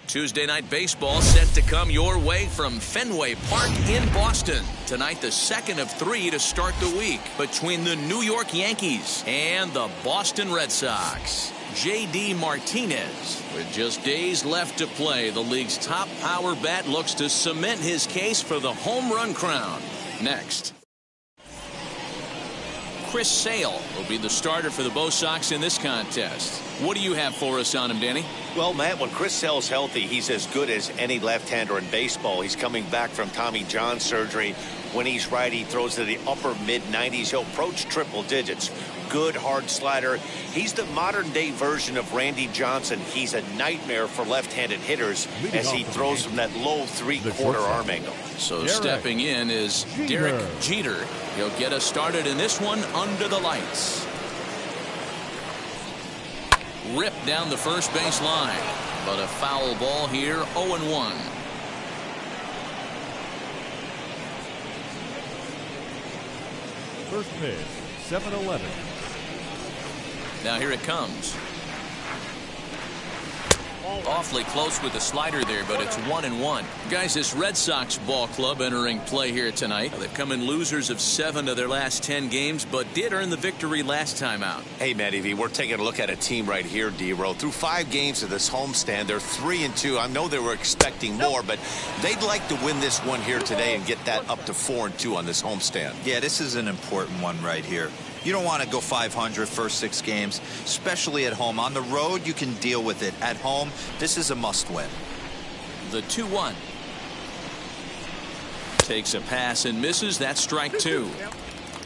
Tuesday Night Baseball set to come your way from Fenway Park in Boston. Tonight, the second of 3 to start the week between the New York Yankees and the Boston Red Sox. J.D. Martinez, with just days left to play, the league's top power bat looks to cement his case for the home run crown. Next. Chris Sale will be the starter for the Bo Sox in this contest. What do you have for us on him, Danny? Well, Matt, when Chris Sale's healthy, he's as good as any left-hander in baseball. He's coming back from Tommy John surgery. When he's right, he throws to the upper mid-90s. He'll approach triple digits. Good hard slider. He's the modern-day version of Randy Johnson. He's a nightmare for left-handed hitters as he throws from that low three-quarter arm angle. So stepping in is Derrick Jeter. He'll get us started in this one under the lights. Ripped down the first base line, but a foul ball here, 0-1. First pitch, 7-11. Now here it comes. Awfully close with the slider there, but it's 1-1. Guys, this Red Sox ball club entering play here tonight. They've come in losers of 7 of their last 10 games, but did earn the victory last time out. Hey, Matty V, we're taking a look at a team right here, D-Row. Through 5 games of this homestand, they're 3-2. I know they were expecting more, but they'd like to win this one here today and get that up to 4-2 on this homestand. Yeah, this is an important one right here. You don't want to go 500 first 6 games, especially at home. On the road, you can deal with it. At home, this is a must-win. The 2-1. Takes a pass and misses. That's strike 2.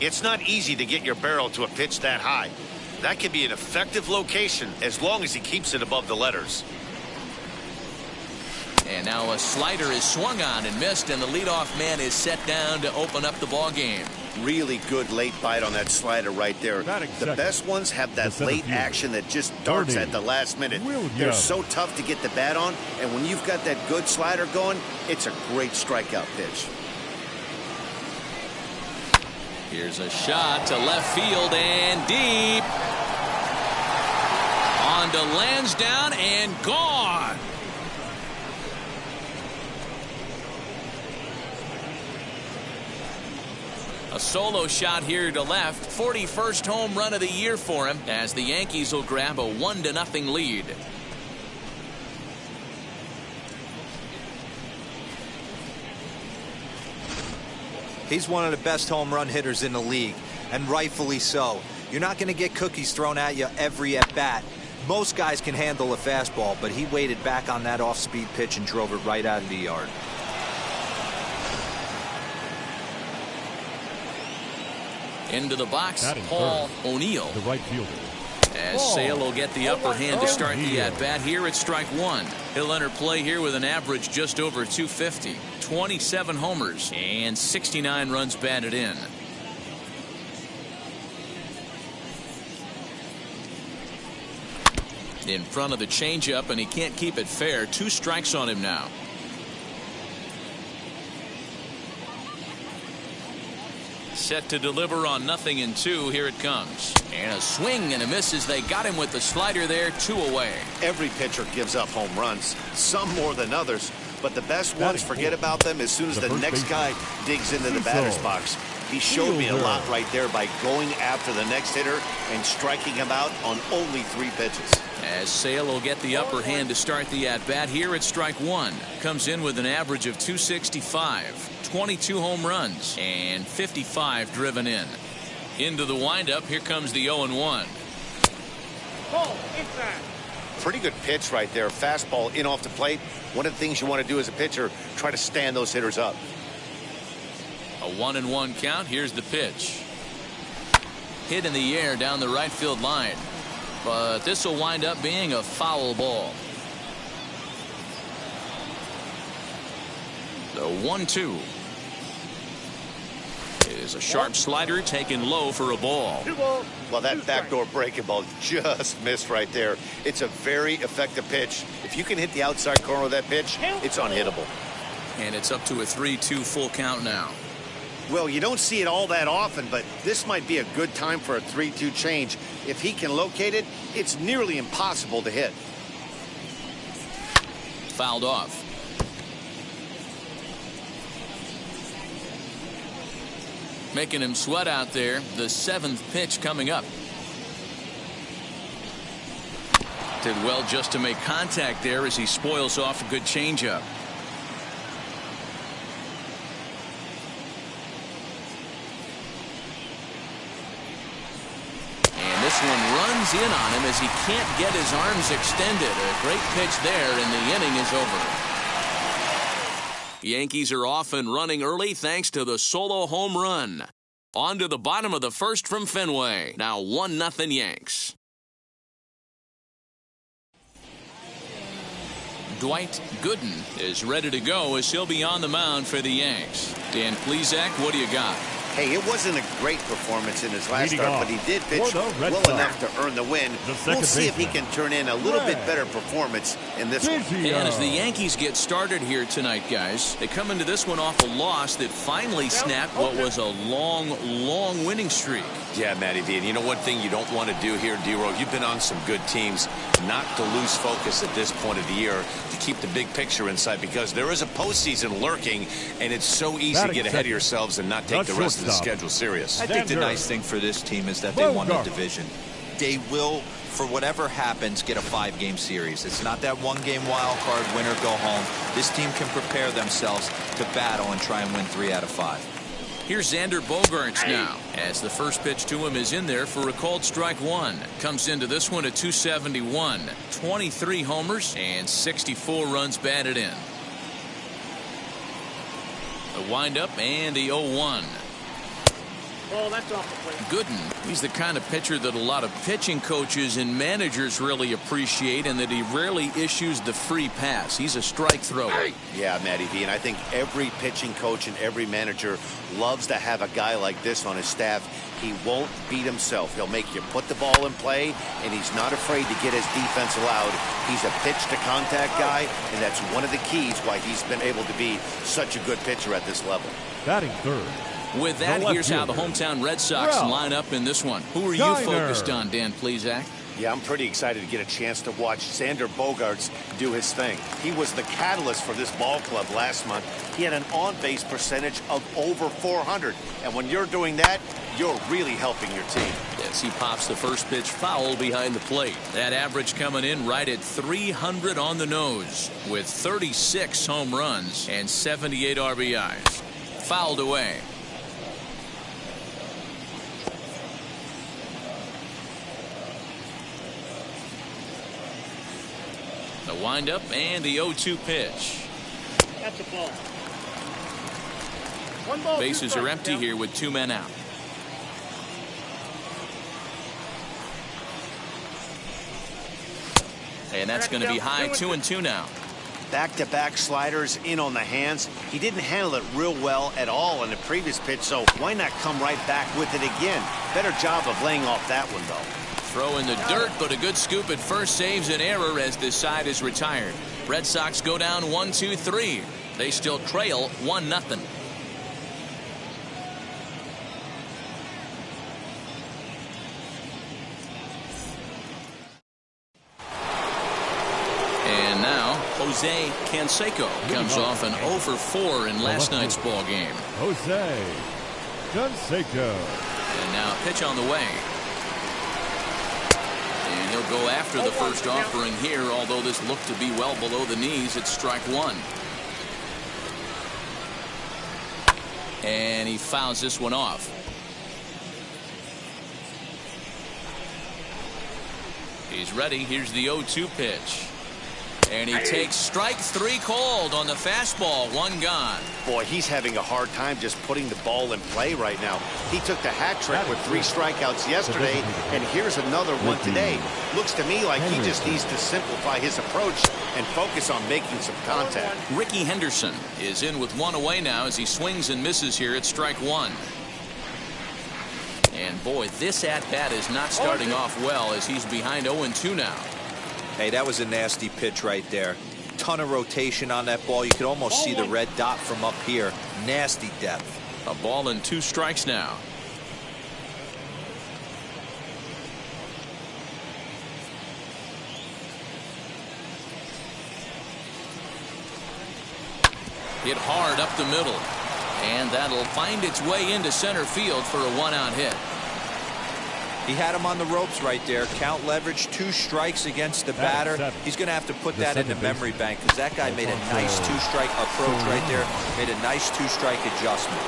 It's not easy to get your barrel to a pitch that high. That can be an effective location as long as he keeps it above the letters. And now a slider is swung on and missed, and the leadoff man is set down to open up the ball game. Really good late bite on that slider right there. The best ones have that late action that just darts at the last minute. They're so tough to get the bat on, and when you've got that good slider going, it's a great strikeout pitch. Here's a shot to left field and deep. On to Lansdowne and gone. A solo shot here to left. 41st home run of the year for him as the Yankees will grab a 1-0 lead. He's one of the best home run hitters in the league, and rightfully so. You're not going to get cookies thrown at you every at-bat. Most guys can handle a fastball, but he waited back on that off-speed pitch and drove it right out of the yard. Into the box, Paul O'Neill. The right fielder. As Sale will get the upper hand to start the at-bat here at strike 1. He'll enter play here with an average just over 250. 27 homers and 69 runs batted in. In front of the changeup, and he can't keep it fair. 2 strikes on him now. Set to deliver on 0-2. Here it comes. And a swing and a miss as they got him with the slider there. 2 away. Every pitcher gives up home runs, some more than others, but the best ones forget about them as soon as the next guy digs into the batter's box. He showed me a lot right there by going after the next hitter and striking him out on only 3 pitches. As Sale will get the upper hand to start the at-bat here at strike 1. Comes in with an average of 265, 22 home runs, and 55 driven in. Into the windup, here comes the 0-1. Ball inside. Pretty good pitch right there. Fastball in off the plate. One of the things you want to do as a pitcher, try to stand those hitters up. A 1-1 count. Here's the pitch. Hit in the air down the right field line. But this will wind up being a foul ball. The 1-2 is a sharp slider taken low for a ball. Well, that backdoor breaking ball just missed right there. It's a very effective pitch. If you can hit the outside corner of that pitch, it's unhittable. And it's up to a 3-2 full count now. Well, you don't see it all that often, but this might be a good time for a 3-2 change. If he can locate it, it's nearly impossible to hit. Fouled off. Making him sweat out there. The 7th pitch coming up. Did well just to make contact there as he spoils off a good changeup. And this one runs in on him as he can't get his arms extended. A great pitch there, and the inning is over. Yankees are off and running early thanks to the solo home run. On to the bottom of the first from Fenway. Now 1-0 Yanks. Dwight Gooden is ready to go as he'll be on the mound for the Yanks. Dan Plesac, what do you got? Hey, it wasn't a great performance in his last start, but he did pitch well enough to earn the win. We'll see if he can turn in a little bit better performance in this one. And as the Yankees get started here tonight, guys, they come into this one off a loss that finally snapped what was a long winning streak. Yeah, Matty V, and you know one thing you don't want to do here, D-Row, you've been on some good teams, not to lose focus at this point of the year, to keep the big picture in sight, because there is a postseason lurking, and it's so easy to get ahead of yourselves and not take the rest of the schedule serious. I think the nice thing for this team is that they won the division. They will, for whatever happens, get a 5-game series. It's not that 1-game wild card, win or go home. This team can prepare themselves to battle and try and win 3 out of 5. Here's Xander Bogaerts now, as the first pitch to him is in there for a called strike 1. Comes into this one at 271, 23 homers and 64 runs batted in. The windup and the 0-1. Oh, that's off the plate. Gooden, he's the kind of pitcher that a lot of pitching coaches and managers really appreciate, and that he rarely issues the free pass. He's a strike thrower. Yeah, Matty V, and I think every pitching coach and every manager loves to have a guy like this on his staff. He won't beat himself. He'll make you put the ball in play, and he's not afraid to get his defense allowed. He's a pitch-to-contact guy, and that's one of the keys why he's been able to be such a good pitcher at this level. Batting third. With that, here's how the hometown Red Sox line up in this one. Who are you focused on, Dan Plesac? Yeah, I'm pretty excited to get a chance to watch Xander Bogaerts do his thing. He was the catalyst for this ball club last month. He had an on-base percentage of over 400. And when you're doing that, you're really helping your team. Yes, he pops the first pitch foul behind the plate. That average coming in right at 300 on the nose, with 36 home runs and 78 RBIs. Fouled away. The windup and the 0-2 pitch. That's a ball. One ball. Bases are empty here with 2 men out. And that's going to be high, 2-2 now. Back-to-back sliders in on the hands. He didn't handle it real well at all in the previous pitch, so why not come right back with it again? Better job of laying off that one, though. Throw in the dirt, but a good scoop at first saves an error as this side is retired. Red Sox go down 1-2-3. They still trail 1-0. And now Jose Canseco comes off an 0-for-4 in last night's ball game. Jose Canseco. And now pitch on the way. And he'll go after the first offering here, although this looked to be well below the knees. It's strike 1. And he fouls this one off. He's ready. Here's the 0-2 pitch. And he takes strike 3 called on the fastball. 1 gone. Boy, he's having a hard time just putting the ball in play right now. He took the hat trick with 3 strikeouts yesterday, and here's another one today. Looks to me like he just needs to simplify his approach and focus on making some contact. Ricky Henderson is in with 1 away now as he swings and misses here at strike 1. And boy, this at-bat is not starting off well as he's behind 0-2 now. Hey, that was a nasty pitch right there. Ton of rotation on that ball. You could almost see the red dot from up here. Nasty depth. A ball and 2 strikes now. Hit hard up the middle. And that'll find its way into center field for a 1-out hit. He had him on the ropes right there. Count leverage, 2 strikes against the batter. He's going to have to put that in the memory bank because that guy made a nice 2-strike approach right there. Made a nice 2-strike adjustment.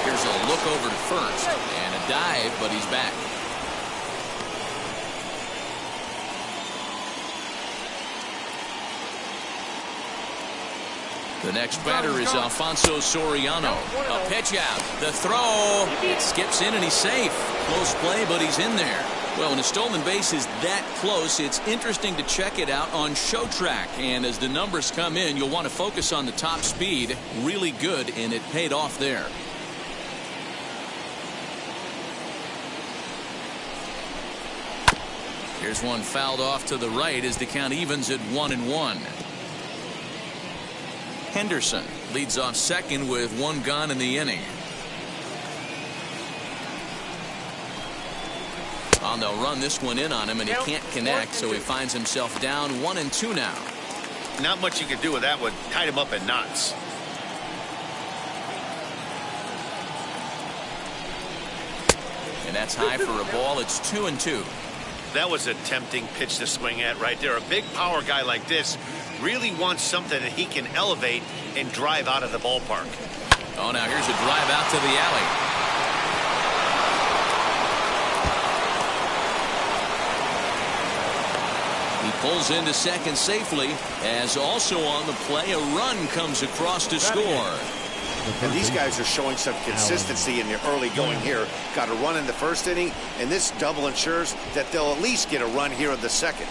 Here's a look over to first and a dive, but he's back. The next batter is Alfonso Soriano. A pitch out. The throw. It skips in and he's safe. Close play, but he's in there. Well, when a stolen base is that close, it's interesting to check it out on Show Track. And as the numbers come in, you'll want to focus on the top speed. Really good, and it paid off there. Here's one fouled off to the right as the count evens at 1-1. Henderson leads off second with 1 gone in the inning. Oh, they'll run this one in on him, and he can't connect, so he finds himself down 1-2 now. Not much you can do with that one. Tied him up in knots. And that's high for a ball. It's 2-2. That was a tempting pitch to swing at right there. A big power guy like this really wants something that he can elevate and drive out of the ballpark. Oh, now here's a drive out to the alley. He pulls into second safely, as also on the play a run comes across to score. And these guys are showing some consistency in the early going here. Got a run in the first inning, and this double ensures that they'll at least get a run here in the second.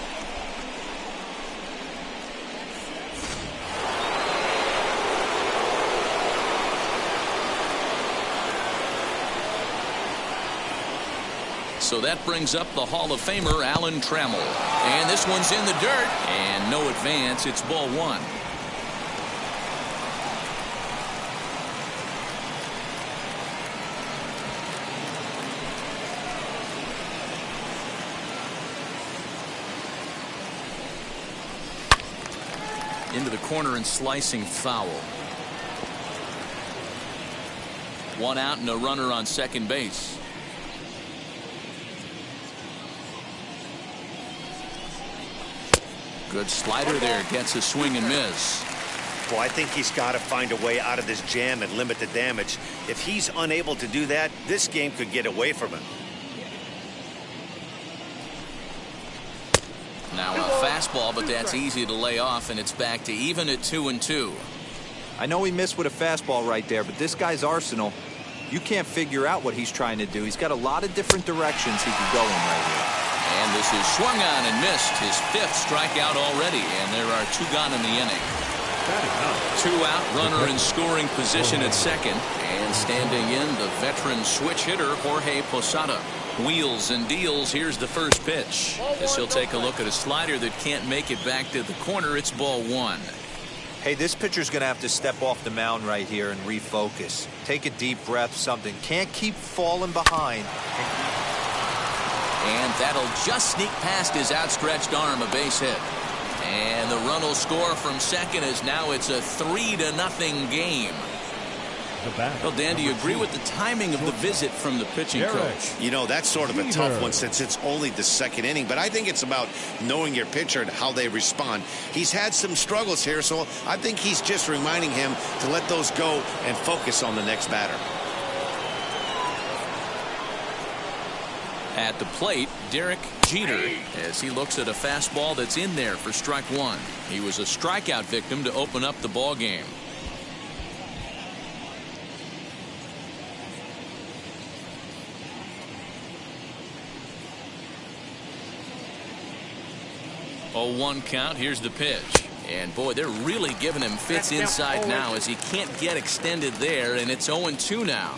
So that brings up the Hall of Famer Alan Trammell. And this one's in the dirt. And no advance. It's ball 1. Into the corner and slicing foul. 1 out and a runner on second base. Good slider there, gets a swing and miss. Well, I think he's got to find a way out of this jam and limit the damage. If he's unable to do that, this game could get away from him. Now a fastball, but that's easy to lay off, and it's back to even at 2-2. I know he missed with a fastball right there, but this guy's arsenal, you can't figure out what he's trying to do. He's got a lot of different directions he can go in right here. And this is swung on and missed. His 5th strikeout already, and there are 2 gone in the inning. 2 out, runner in scoring position at second, and standing in the veteran switch hitter Jorge Posada. Wheels and deals. Here's the first pitch. As he'll take a look at a slider that can't make it back to the corner. It's ball 1. Hey, this pitcher's going to have to step off the mound right here and refocus. Take a deep breath, something. Can't keep falling behind. And that'll just sneak past his outstretched arm, a base hit. And the run will score from second as now it's a 3-0 game. Well, Dan, do you agree with the timing of the visit from the pitching coach? You know, that's sort of a tough one since it's only the second inning, but I think it's about knowing your pitcher and how they respond. He's had some struggles here, so I think he's just reminding him to let those go and focus on the next batter. At the plate, Derrick Jeter, as he looks at a fastball that's in there for strike one. He was a strikeout victim to open up the ball game. Oh, 1 count. Here's the pitch. And boy, they're really giving him fits inside now as he can't get extended there, and it's 0-2 now.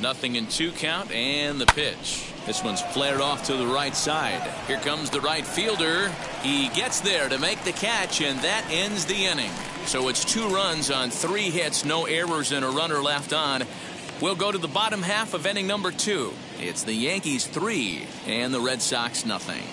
Nothing in 2 count, and the pitch. This one's flared off to the right side. Here comes the right fielder. He gets there to make the catch, and that ends the inning. So it's 2 runs on 3 hits, no errors, and a runner left on. We'll go to the bottom half of inning number 2. It's the Yankees 3 and the Red Sox nothing.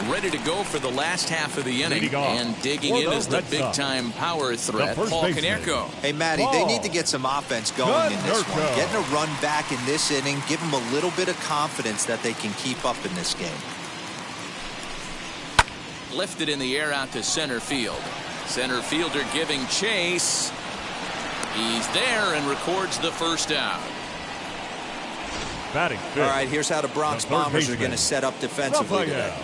Ready to go for the last half of the inning, and digging in is the big-time power threat, Paul Canseco. Hey, Matty, they need to get some offense going in this one. Getting a run back in this inning, give them a little bit of confidence that they can keep up in this game. Lifted in the air out to center field. Center fielder giving chase. He's there and records the first out. Batting fifth. All right, here's how the Bronx Bombers are going to set up defensively today.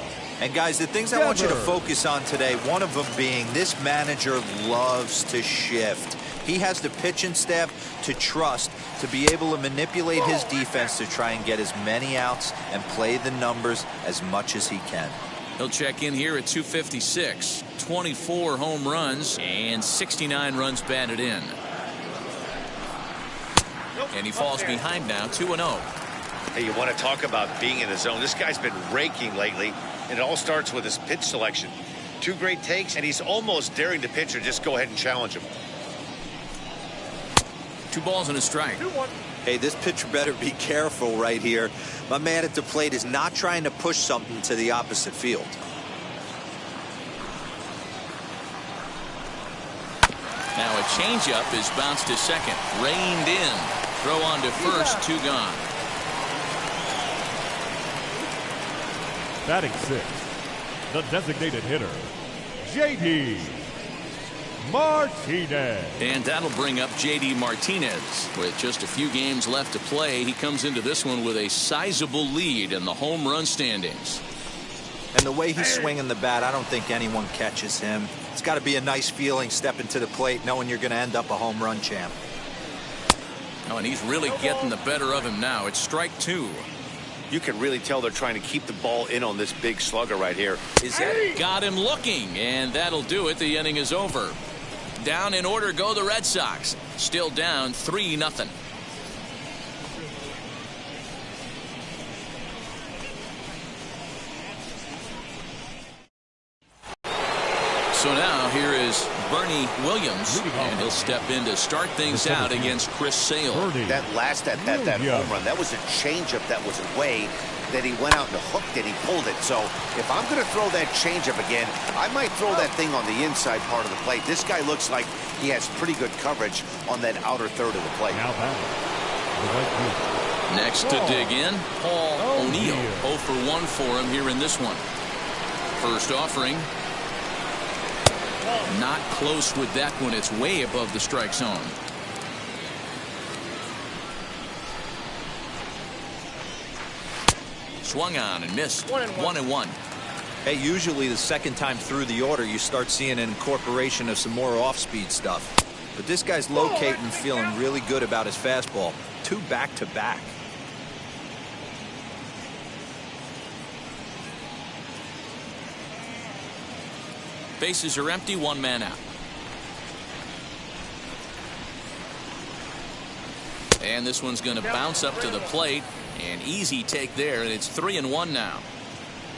And guys, the things I want you to focus on today, one of them being this manager loves to shift. He has the pitching staff to trust to be able to manipulate his defense to try and get as many outs and play the numbers as much as he can. He'll check in here at 256. 24 home runs and 69 runs batted in. And he falls behind now, 2-0. Hey, you want to talk about being in the zone. This guy's been raking lately, and it all starts with his pitch selection. 2 great takes, and he's almost daring the pitcher just go ahead and challenge him. 2 balls and a strike. Hey, this pitcher better be careful right here. My man at the plate is not trying to push something to the opposite field. Now a changeup is bounced to second. Reined in. Throw on to first. 2 gone. Batting sixth, the designated hitter, J.D. Martinez. And that'll bring up J.D. Martinez. With just a few games left to play, he comes into this one with a sizable lead in the home run standings. And the way he's swinging the bat, I don't think anyone catches him. It's got to be a nice feeling stepping to the plate knowing you're going to end up a home run champ. Oh, and he's really getting the better of him now. It's strike 2. You can really tell they're trying to keep the ball in on this big slugger right here. Got him looking, and that'll do it. The inning is over. Down in order go the Red Sox. Still down 3-0. So now here is Bernie Williams, and he'll step in to start things out against Chris Sale. That last at that home run, that was a changeup that was away. Then he went out and hooked it. He pulled it. So if I'm going to throw that changeup again, I might throw that thing on the inside part of the plate. This guy looks like he has pretty good coverage on that outer third of the plate. Next to dig in, Paul O'Neill. 0 for 1 for him here in this one. First offering. Not close with that one. It's way above the strike zone. Swung on and missed. 1-1. Hey, usually the second time through the order, you start seeing an incorporation of some more off-speed stuff. But this guy's locating, feeling really good about his fastball. 2 back-to-back. Bases are empty, 1 man out. And this one's going to bounce up to the plate. An easy take there, and it's 3-1 now.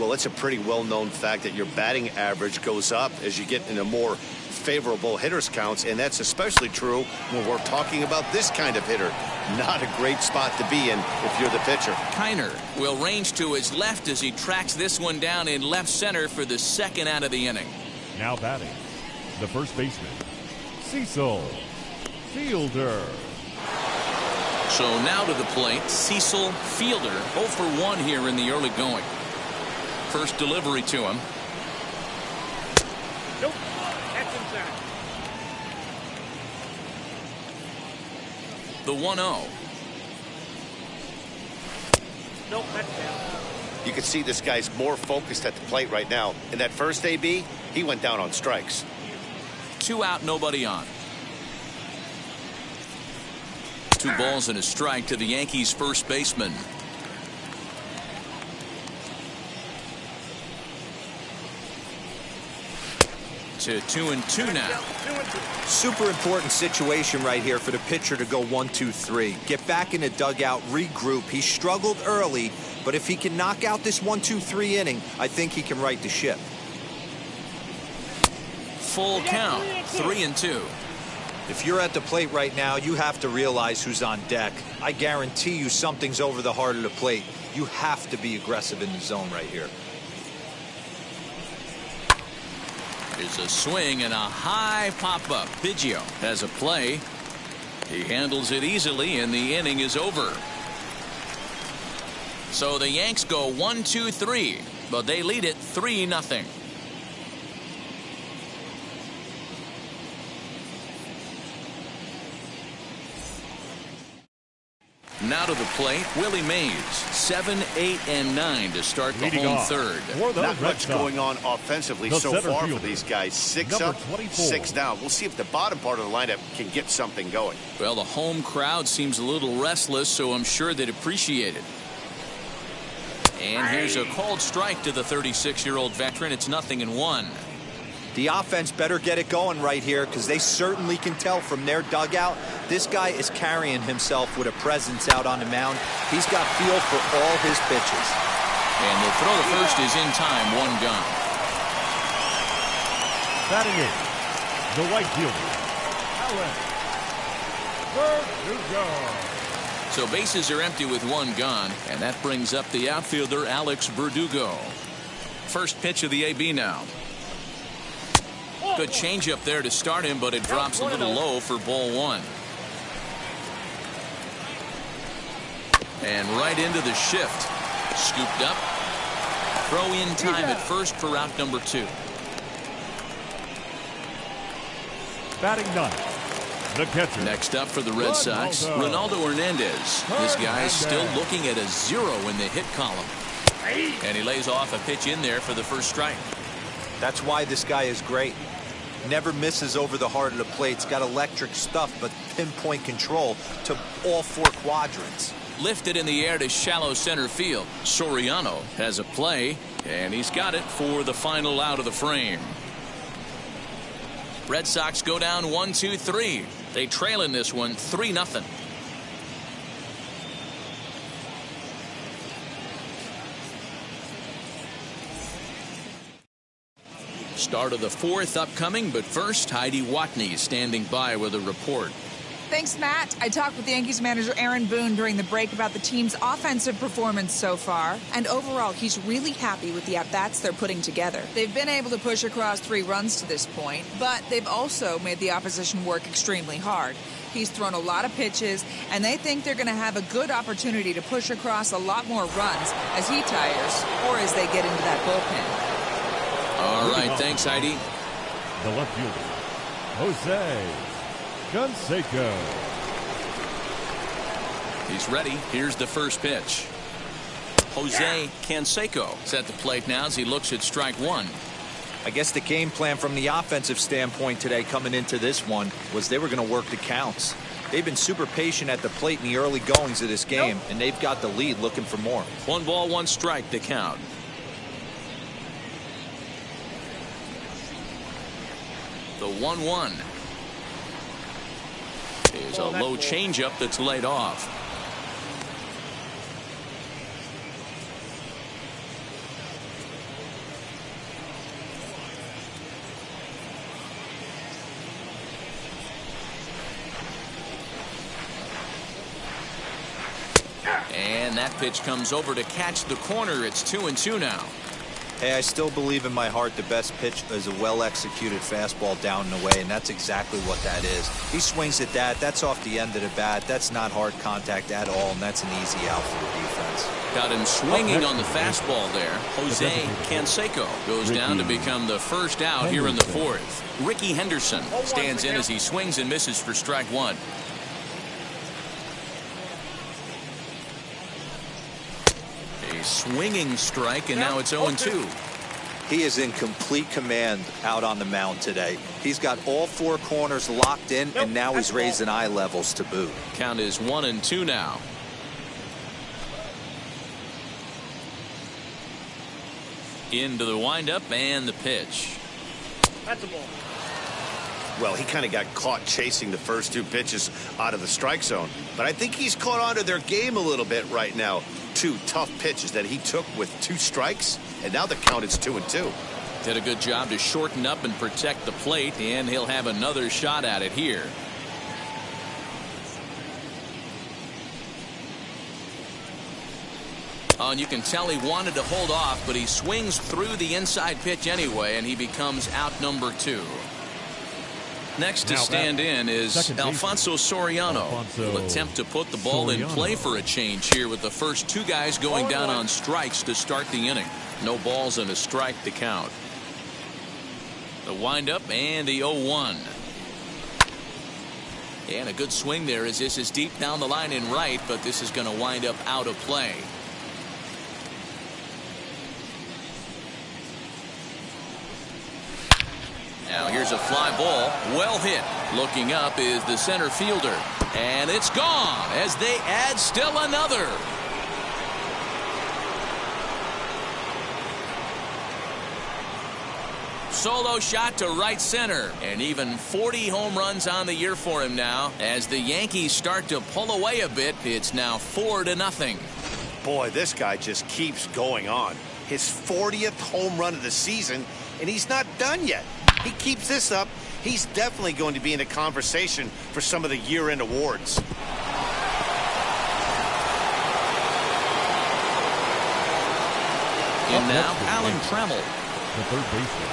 Well, it's a pretty well-known fact that your batting average goes up as you get into more favorable hitters counts, and that's especially true when we're talking about this kind of hitter. Not a great spot to be in if you're the pitcher. Kiner will range to his left as he tracks this one down in left center for the second out of the inning. Now batting, the first baseman, Cecil Fielder. So now to the plate, Cecil Fielder, 0 for 1 here in the early going. First delivery to him. Nope. That's inside. The 1-0. Nope, that's down. You can see this guy's more focused at the plate right now. In that first AB, he went down on strikes. 2 out, nobody on. 2 balls and a strike to the Yankees first baseman. To 2-2 now. Super important situation right here for the pitcher to go 1-2-3. Get back in the dugout, regroup. He struggled early, but if he can knock out this 1-2-3 inning, I think he can right the ship. Full count, 3-2. If you're at the plate right now, you have to realize who's on deck. I guarantee you something's over the heart of the plate. You have to be aggressive in the zone right here. Here's a swing and a high pop-up. Biggio has a play. He handles it easily, and the inning is over. So the Yanks go 1-2-3, but they lead it 3-0. Now to the plate, Willie Mays. 7, 8, and 9 to start the home third. Not much going on offensively so far for these guys. 6 up, 6 down. We'll see if the bottom part of the lineup can get something going. Well, the home crowd seems a little restless, so I'm sure they'd appreciate it. And here's a called strike to the 36-year-old veteran. It's 0-1. The offense better get it going right here, because they certainly can tell from their dugout this guy is carrying himself with a presence out on the mound. He's got feel for all his pitches. And the throw to first is in time, 1 gone. Batting in, the right fielder, Verdugo. So bases are empty with 1 gone, and that brings up the outfielder Alex Verdugo. First pitch of the AB now. Good changeup there to start him, but it drops a little low for ball 1. And right into the shift. Scooped up. Throw in time at first for out number 2. Batting 9, the catcher. Next up for the Red Sox, Ronaldo Hernandez. This guy's still looking at a 0 in the hit column. And he lays off a pitch in there for the first strike. That's why this guy is great. Never misses over the heart of the plate. He's got electric stuff, but pinpoint control to all 4 quadrants. Lifted in the air to shallow center field. Soriano has a play, and he's got it for the final out of the frame. Red Sox go down 1-2-3. They trail in this one 3-0. Start of the 4th upcoming, but first, Heidi Watney standing by with a report. Thanks, Matt. I talked with Yankees manager Aaron Boone during the break about the team's offensive performance so far, and overall, he's really happy with the at-bats they're putting together. They've been able to push across 3 runs to this point, but they've also made the opposition work extremely hard. He's thrown a lot of pitches, and they think they're going to have a good opportunity to push across a lot more runs as he tires or as they get into that bullpen. All right, thanks, Heidi. The left fielder, Jose Canseco. He's ready. Here's the first pitch. Jose Canseco is at the plate now as he looks at strike 1. I guess the game plan from the offensive standpoint today coming into this one was they were going to work the counts. They've been super patient at the plate in the early goings of this game, and they've got the lead looking for more. 1 ball, 1 strike to count. The 1-1 is a low changeup that's laid off. And that pitch comes over to catch the corner. It's 2-2 now. Hey, I still believe in my heart the best pitch is a well-executed fastball down and away, and that's exactly what that is. He swings at that. That's off the end of the bat. That's not hard contact at all, and that's an easy out for the defense. Got him swinging on the fastball there. Jose Canseco goes down to become the first out here in the 4th. Ricky Henderson stands in as he swings and misses for strike 1. swinging strike, and now it's 0-2. He is in complete command out on the mound today. He's got all four corners locked in, and now he's raising eye levels to boot. Count is 1-2 now. Into the windup and the pitch. That's a ball. Well, he kind of got caught chasing the first two pitches out of the strike zone. But I think he's caught on to their game a little bit right now. Two tough pitches that he took with 2 strikes, and now the count is 2-2. Did a good job to shorten up and protect the plate, and he'll have another shot at it here. Oh, and you can tell he wanted to hold off, but he swings through the inside pitch anyway, and he becomes out number 2. Next to stand in is Alfonso Soriano. Will attempt to put the ball in play for a change here with the first 2 guys going down on strikes to start the inning. No balls and a strike to count. The windup and the 0-1. And a good swing there as this is deep down the line in right, but this is going to wind up out of play. Now here's a fly ball, well hit. Looking up is the center fielder, and it's gone as they add still another. Solo shot to right center, and even 40 home runs on the year for him now. As the Yankees start to pull away a bit, it's now 4-0. Boy, this guy just keeps going on. His 40th home run of the season, and he's not done yet. He keeps this up, he's definitely going to be in a conversation for some of the year-end awards. And now Alan Trammell. The third baseman.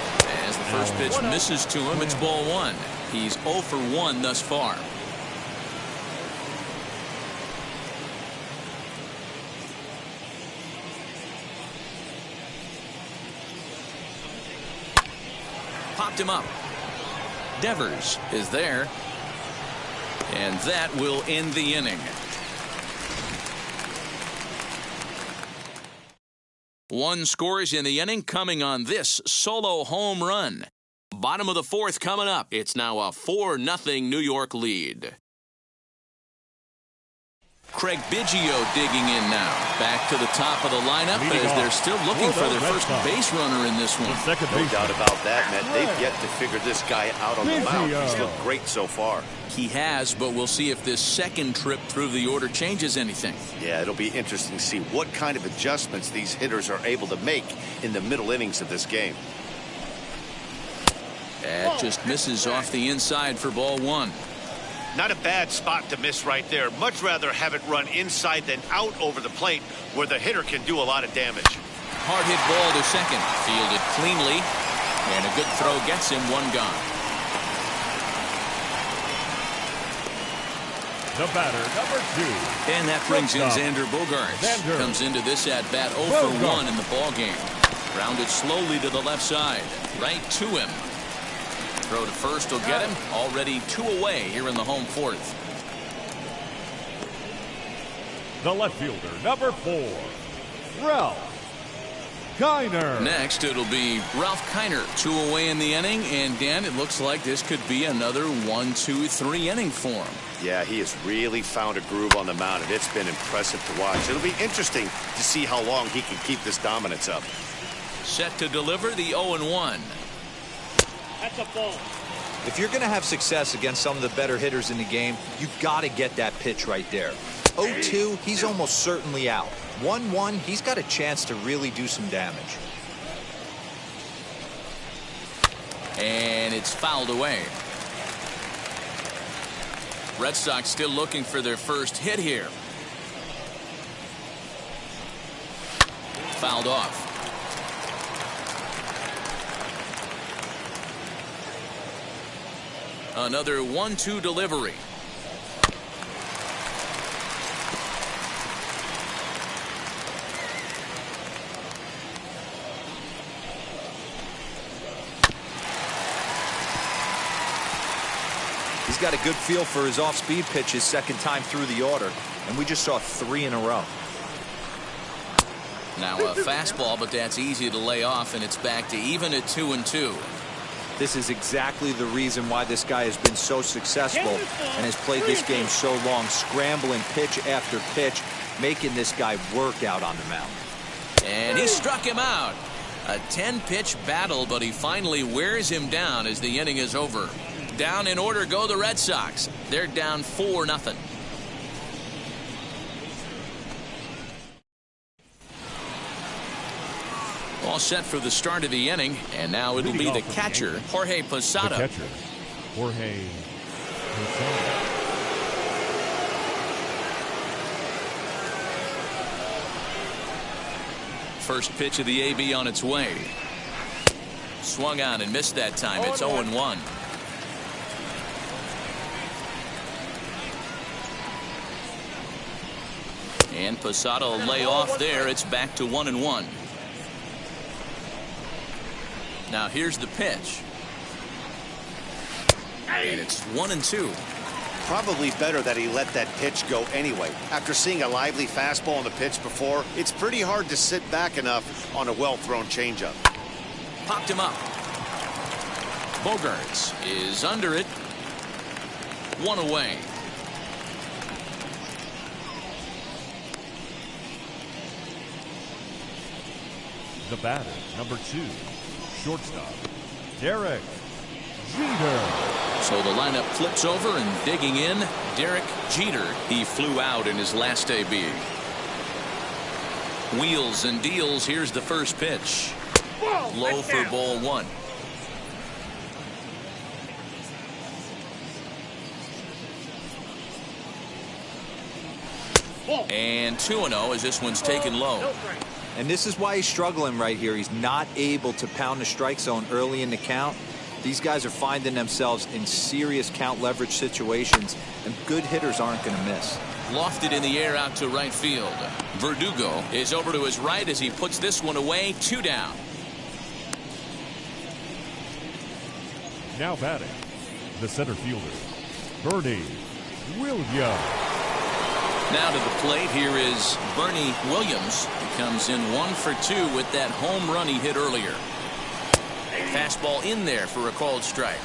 As the first pitch misses to him, it's ball 1. He's 0 for 1 thus far. Popped him up. Devers is there. And that will end the inning. One scores in the inning coming on this solo home run. Bottom of the 4th coming up. It's now a 4-0 New York lead. Craig Biggio digging in now. Back to the top of the lineup as they're still looking for their first base runner in this one. No doubt about that, man. They've yet to figure this guy out on the mound. He's looked great so far. He has, but we'll see if this second trip through the order changes anything. Yeah, it'll be interesting to see what kind of adjustments these hitters are able to make in the middle innings of this game. That just misses off the inside for ball 1. Not a bad spot to miss right there. Much rather have it run inside than out over the plate where the hitter can do a lot of damage. Hard hit ball to second. Fielded cleanly. And a good throw gets him 1 gone. The batter, number 2. And that brings in Xander Bogaerts. Comes into this at-bat 0 for 1 in the ballgame. Grounded slowly to the left side. Right to him. Throw to first will get him. Already 2 away here in the home 4th. The left fielder, number 4, Ralph Kiner. Next, it'll be Ralph Kiner. 2 away in the inning. And, Dan, it looks like this could be another 1-2-3 inning for him. Yeah, he has really found a groove on the mound, and it's been impressive to watch. It'll be interesting to see how long he can keep this dominance up. Set to deliver the 0-1. That's a ball. If you're going to have success against some of the better hitters in the game, you've got to get that pitch right there. 0-2, he's almost certainly out. 1-1, he's got a chance to really do some damage. And it's fouled away. Red Sox still looking for their first hit here. Fouled off. Another 1-2 delivery. He's got a good feel for his off-speed pitches second time through the order, and we just saw 3 in a row. Now a fastball, but that's easy to lay off, and it's back to even at 2-2. This is exactly the reason why this guy has been so successful and has played this game so long, scrambling pitch after pitch, making this guy work out on the mound. And he struck him out. A 10-pitch battle, but he finally wears him down as the inning is over. Down in order go the Red Sox. They're down 4-0. All set for the start of the inning, and now it'll be the catcher, Jorge Posada. The catcher, Jorge Posada. First pitch of the AB on its way. Swung on and missed that time. It's 0-1. And Posada will lay off there. It's back to 1-1. Now here's the pitch. And it's 1-2. Probably better that he let that pitch go anyway. After seeing a lively fastball on the pitch before, it's pretty hard to sit back enough on a well-thrown changeup. Popped him up. Bogarts is under it. One away. The batter, number 2, shortstop, Derrick Jeter. So the lineup flips over, and digging in, Derrick Jeter. He flew out in his last AB. Wheels and deals. Here's the first pitch. Low for ball 1. And 2-0 as this one's taken low. And this is why he's struggling right here. He's not able to pound the strike zone early in the count. These guys are finding themselves in serious count leverage situations, and good hitters aren't going to miss. Lofted in the air out to right field. Verdugo is over to his right as he puts this one away. 2 down. Now batting, the center fielder, Bernie Williams. Now to the plate, here is Bernie Williams. He comes in 1 for 2 with that home run he hit earlier. Fastball in there for a called strike.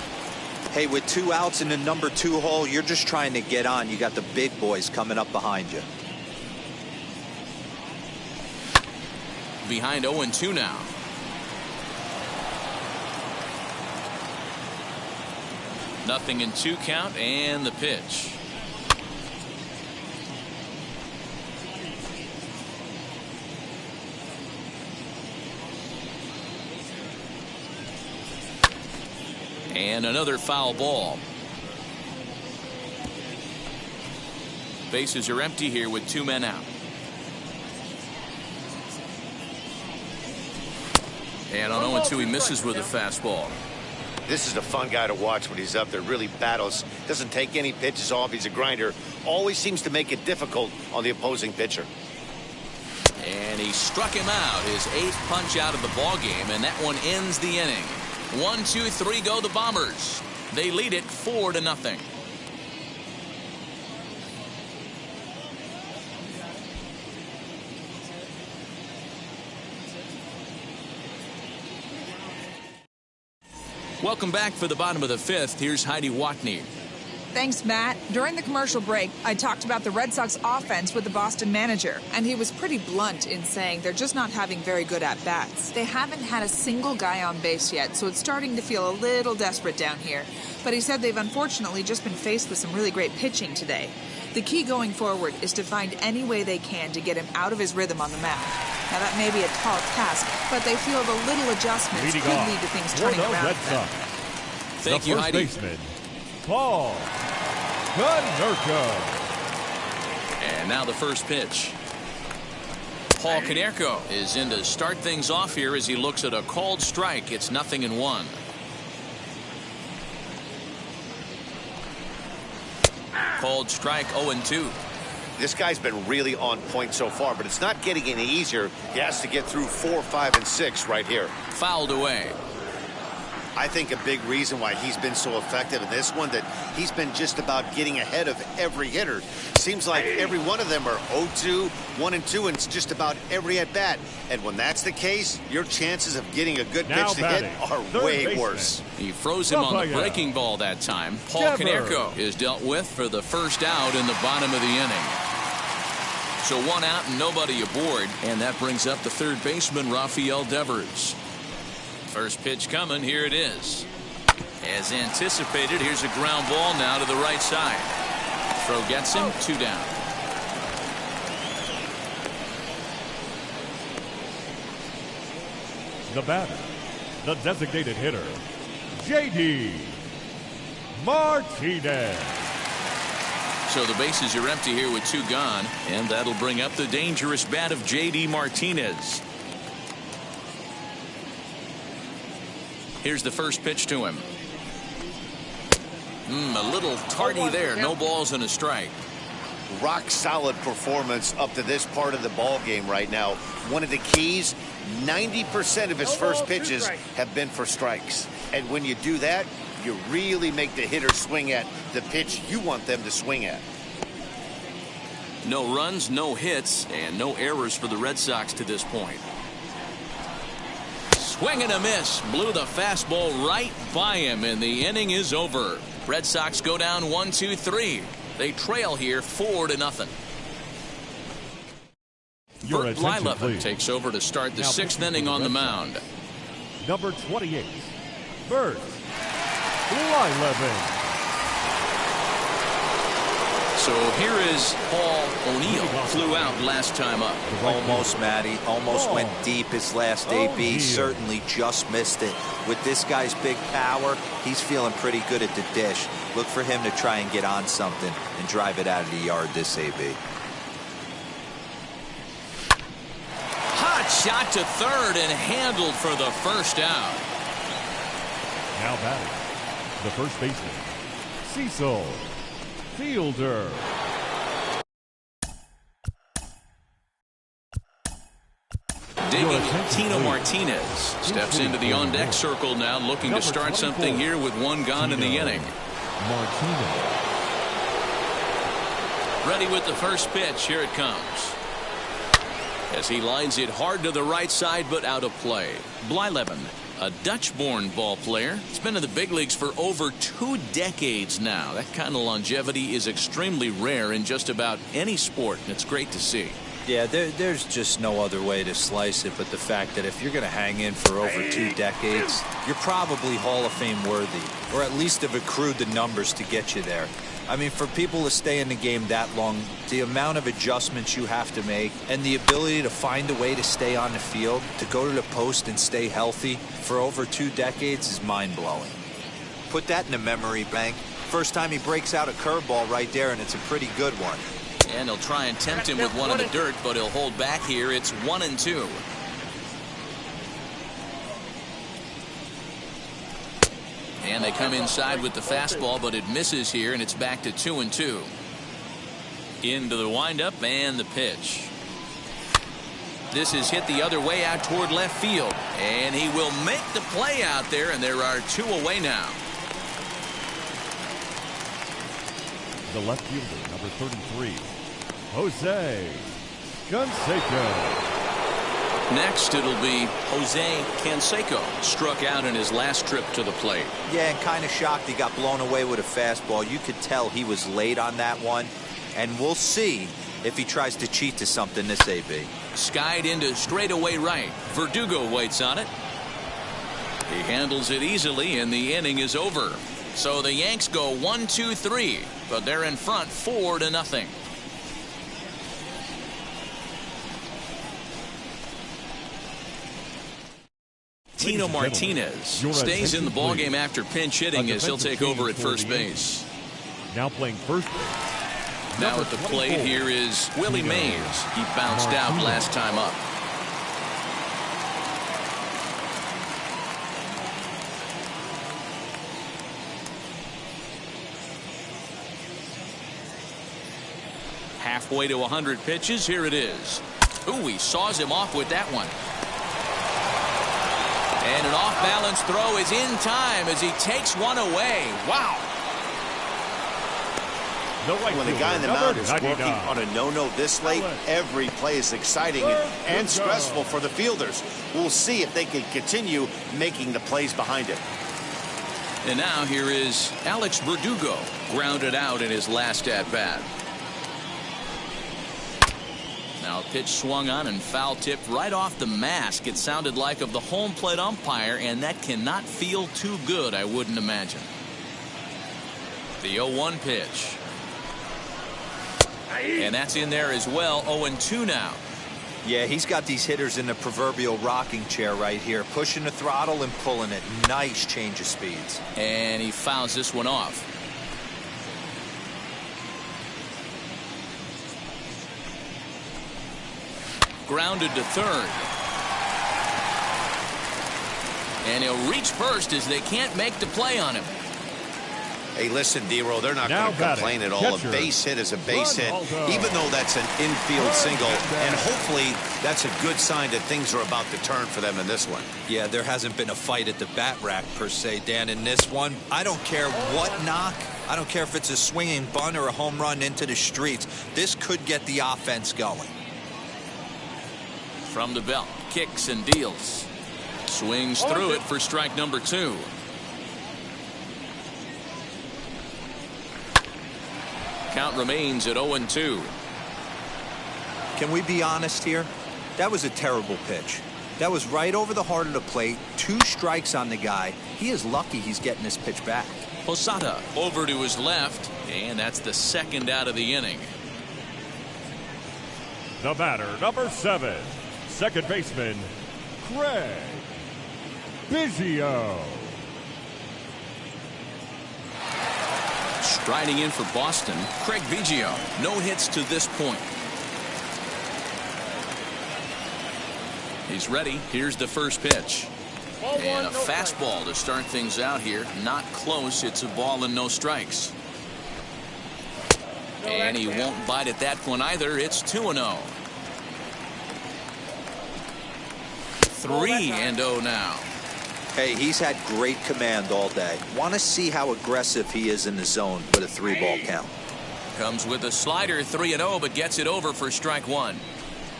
Hey, with 2 outs in the number 2 hole, you're just trying to get on. You got the big boys coming up behind you. Behind 0-2 now. Nothing in 2 count, and the pitch. And another foul ball. Bases are empty here with 2 men out. And on 0-2 he misses with a fastball. This is a fun guy to watch when he's up there. Really battles. Doesn't take any pitches off. He's a grinder. Always seems to make it difficult on the opposing pitcher. And he struck him out. His 8th punch out of the ball game, and that one ends the inning. 1, 2, 3 go the Bombers. They lead it 4-0. Welcome back for the bottom of the 5th. Here's Heidi Watney. Thanks, Matt. During the commercial break, I talked about the Red Sox offense with the Boston manager, and he was pretty blunt in saying they're just not having very good at-bats. They haven't had a single guy on base yet, so it's starting to feel a little desperate down here. But he said they've unfortunately just been faced with some really great pitching today. The key going forward is to find any way they can to get him out of his rhythm on the mound. Now, that may be a tall task, but they feel the little adjustments could lead to things turning around for them. Thank you, Heidi. Baseman, Paul Canseco. And now the first pitch. Paul Canseco is in to start things off here as he looks at a called strike. It's 0-1. Called strike 0-2. This guy's been really on point so far, but it's not getting any easier. He has to get through 4, 5, and 6 right here. Fouled away. I think a big reason why he's been so effective in this one, that he's been just about getting ahead of every hitter. Seems like every one of them are 0-2, 1-2, and it's just about every at-bat. And when that's the case, your chances of getting a good pitch to hit are way worse. He froze him on the breaking ball that time. Paul Canseco is dealt with for the first out in the bottom of the inning. So 1 out and nobody aboard, and that brings up the third baseman, Rafael Devers. First pitch coming. Here it is. As anticipated, here's a ground ball now to the right side. Throw gets him. 2 down. The batter, the designated hitter, J.D. Martinez. So the bases are empty here with 2 gone, and that'll bring up the dangerous bat of J.D. Martinez. Here's the first pitch to him. A little tardy there. No balls and a strike. Rock solid performance up to this part of the ball game right now. One of the keys, 90% of his first pitches have been for strikes. And when you do that, you really make the hitter swing at the pitch you want them to swing at. No runs, no hits, and no errors for the Red Sox to this point. Swing and a miss. Blew the fastball right by him, and the inning is over. Red Sox go down 1-2-3. They trail here 4-0. Bert Blyleven takes over to start the 6th inning on the mound. Number 28, Bert Blyleven. So here is Paul O'Neill. Flew out last time up. Almost, Matty. Almost went deep his last AB. Certainly just missed it. With this guy's big power, he's feeling pretty good at the dish. Look for him to try and get on something and drive it out of the yard this AB. Hot shot to third and handled for the first out. Now batting, the first baseman, Cecil Fielder. Digging Tino Martinez steps into the on-deck circle now, looking to start something here with 1 gone in the inning. Martinez. Ready with the first pitch. Here it comes. As he lines it hard to the right side, but out of play. Blyleven, a Dutch-born ball player. He's been in the big leagues for over 2 decades now. That kind of longevity is extremely rare in just about any sport, and it's great to see. Yeah, there's just no other way to slice it but the fact that if you're going to hang in for over 2 decades, you're probably Hall of Fame worthy, or at least have accrued the numbers to get you there. I mean, for people to stay in the game that long, the amount of adjustments you have to make and the ability to find a way to stay on the field, to go to the post and stay healthy for over 2 decades is mind-blowing. Put that in the memory bank. First time he breaks out a curveball right there, and it's a pretty good one. And he'll try and tempt him with one in the dirt, but he'll hold back here. It's 1-2. And they come inside with the fastball, but it misses here, and it's back to 2-2. Into the windup and the pitch. This is hit the other way out toward left field, and he will make the play out there, and there are 2 away now. The left fielder, number 33, Jose Canseco. Next, it'll be Jose Canseco. Struck out in his last trip to the plate. Yeah, and kind of shocked he got blown away with a fastball. You could tell he was late on that one. And we'll see if he tries to cheat to something this AB. Skied into straightaway right. Verdugo waits on it. He handles it easily, and the inning is over. So the Yanks go 1-2-3, but they're in front 4-0. Tino Martinez stays in the ballgame after pinch hitting as he'll take over at first base. Now playing first base. Now at the plate here is Willie Mays. He bounced out last time up. Halfway to 100 pitches. Here it is. Ooh, he saws him off with that one. And an off-balance throw is in time as he takes one away. Wow. When the guy in the mound is working on a no-no this late, every play is exciting and stressful for the fielders. We'll see if they can continue making the plays behind it. And now here is Alex Verdugo, grounded out in his last at-bat. Now a pitch swung on and foul tipped right off the mask. It sounded like of the home plate umpire, and that cannot feel too good, I wouldn't imagine. The 0-1 pitch. And that's in there as well. 0-2 now. Yeah, he's got these hitters in the proverbial rocking chair right here, pushing the throttle and pulling it. Nice change of speeds. And he fouls this one off. Grounded to third. And he'll reach first as they can't make the play on him. Hey, listen, Dero, they're not going to complain at all. A base hit is a base hit, even though that's an infield single. And hopefully that's a good sign that things are about to turn for them in this one. Yeah, there hasn't been a fight at the bat rack, per se, Dan, in this one. I don't care what knock. I don't care if it's a swinging bunt or a home run into the streets. This could get the offense going. From the belt, kicks and deals. Swings through it for strike number 2. Count remains at 0-2. Can we be honest here? That was a terrible pitch. That was right over the heart of the plate. 2 strikes on the guy. He is lucky he's getting this pitch back. Posada over to his left, and that's the second out of the inning. The batter, number 7, second baseman, Craig Biggio. Striding in for Boston, Craig Biggio. No hits to this point. He's ready. Here's the first pitch. And a fastball to start things out here. Not close. It's a ball and no strikes. And he won't bite at that one either. It's 2-0. 3-0 now. Hey, he's had great command all day. Want to see how aggressive he is in the zone with a 3-ball count. Comes with a slider, 3-0, but gets it over for strike 1.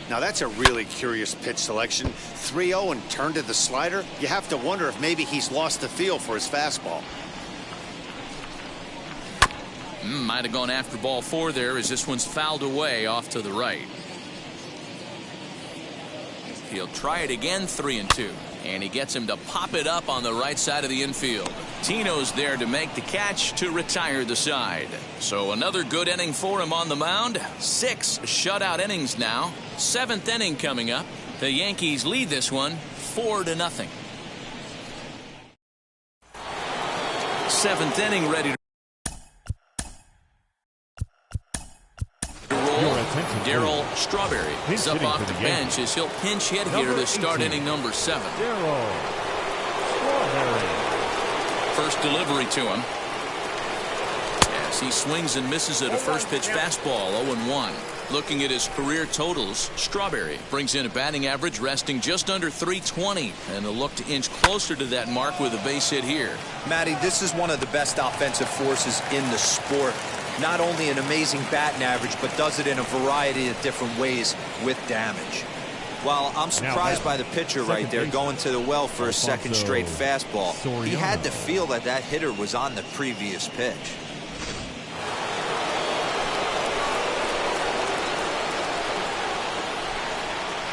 Now that's a really curious pitch selection. 3-0 and turned to the slider. You have to wonder if maybe he's lost the feel for his fastball. Might have gone after ball 4 there as this one's fouled away off to the right. He'll try it again, 3-2. And he gets him to pop it up on the right side of the infield. Tino's there to make the catch to retire the side. So another good inning for him on the mound. 6 shutout innings now. 7th inning coming up. The Yankees lead this one 4-0. 7th inning ready to Darryl Strawberry is up off the bench as he'll pinch hit here to start inning number 7. First delivery to him. As he swings and misses at a first pitch fastball, 0-1. Looking at his career totals, Strawberry brings in a batting average resting just under .320, and a look to inch closer to that mark with a base hit here. Matty, this is one of the best offensive forces in the sport. Not only an amazing batting average, but does it in a variety of different ways with damage. Well, I'm surprised by the pitcher right there going to the well for a second straight fastball. He had to feel that that hitter was on the previous pitch.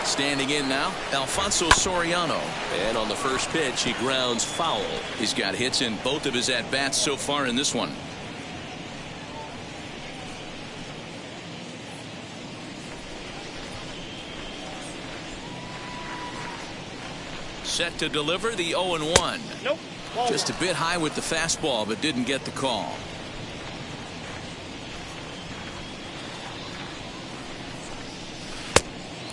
Standing in now, Alfonso Soriano. And on the first pitch, he grounds foul. He's got hits in both of his at-bats so far in this one. Set to deliver the 0-1. Nope. Just a bit high with the fastball, but didn't get the call.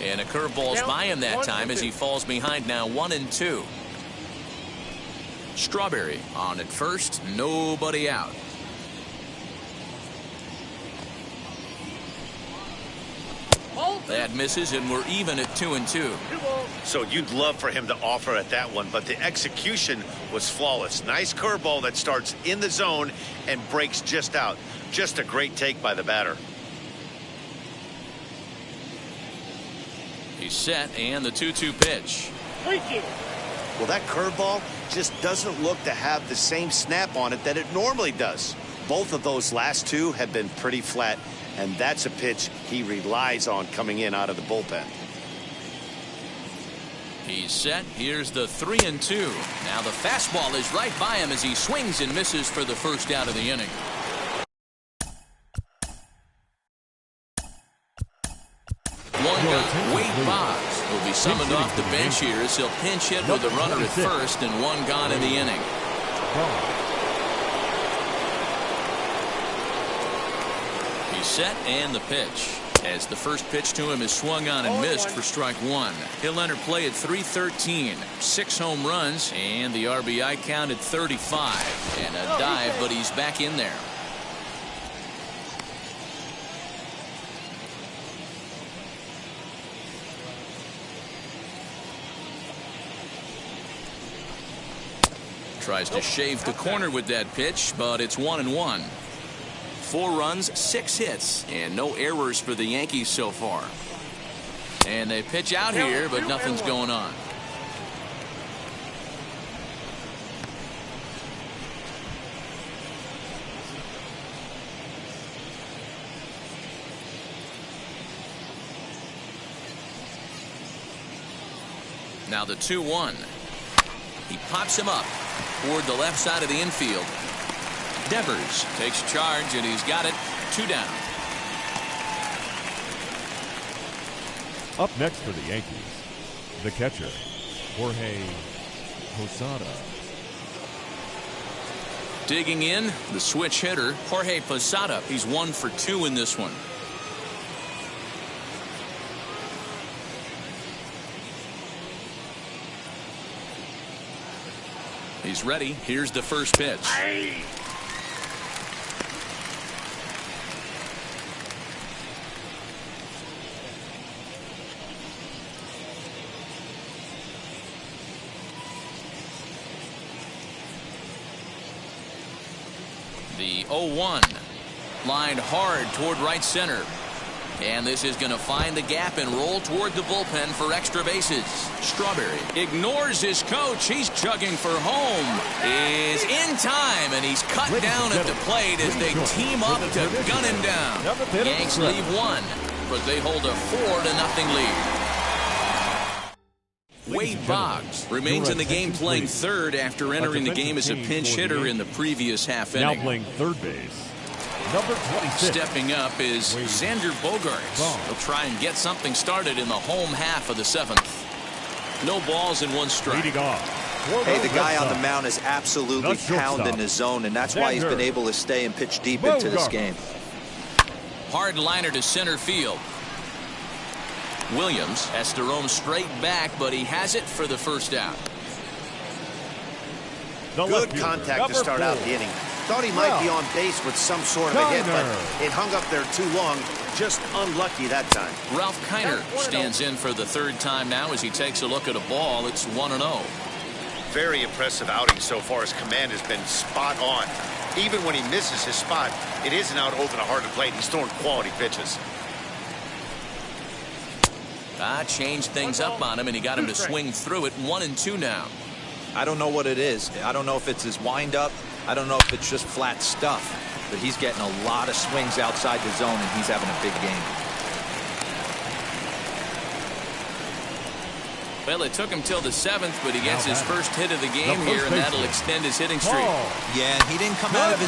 And a curveball's by him that time as he falls behind now 1-2. Strawberry on at first, nobody out. That misses, and we're even at 2-2. So you'd love for him to offer at that one, but the execution was flawless. Nice curveball that starts in the zone and breaks just out. Just a great take by the batter. He's set, and the 2-2 pitch. Well, that curveball just doesn't look to have the same snap on it that it normally does. Both of those last two have been pretty flat, and that's a pitch he relies on coming in out of the bullpen. He's set. Here's the 3-2. Now the fastball is right by him as he swings and misses for the first out of the inning. Wade Boggs will be summoned off the bench here as he'll pinch hit with a runner at first and one gone in the inning. He's set, and the pitch. As the first pitch to him is swung on and missed for strike one. He'll enter play at .313. 6 home runs, and the RBI count at 35. And a dive, but he's back in there. Tries to shave the corner with that pitch, but it's 1-1. 4 runs, 6 hits, and no errors for the Yankees so far. And they pitch out here, but nothing's going on. Now the 2-1. He pops him up toward the left side of the infield. Devers takes charge, and he's got it. 2 down. Up next for the Yankees, the catcher, Jorge Posada. Digging in, the switch hitter, Jorge Posada. He's 1 for 2 in this one. He's ready. Here's the first pitch. The 0-1 lined hard toward right center. And this is going to find the gap and roll toward the bullpen for extra bases. Strawberry ignores his coach. He's chugging for home. Is in time, and he's cut down at the plate as they team up to gun him down. Yanks leave 1, but they hold a 4-0 lead. Wade Boggs remains in the game playing third after entering the game as a pinch hitter in the previous half inning. Now playing third base, number 26. Stepping up is Xander Bogaerts. He'll try and get something started in the home half of the 7th. No balls and 1 strike. Hey, the guy on the mound is absolutely pounding his zone, and that's why he's been able to stay and pitch deep into this game. Hard liner to center field. Williams has to roam straight back, but he has it for the first out. Good contact to start out the inning. Thought he might be on base with some sort of a hit, but it hung up there too long. Just unlucky that time. Ralph Kiner stands in for the 3rd time now as he takes a look at a ball. It's 1-0. Very impressive outing so far. His command has been spot on. Even when he misses his spot, it isn't out over the heart of the plate. He's throwing quality pitches. Changed things up on him, and he got him to swing through it. 1-2 now. I don't know what it is. I don't know if it's his windup. I don't know if it's just flat stuff. But he's getting a lot of swings outside the zone, and he's having a big game. Well, it took him till the 7th, but he gets his first hit of the game here, and that'll extend his hitting streak. Yeah, and he didn't come out of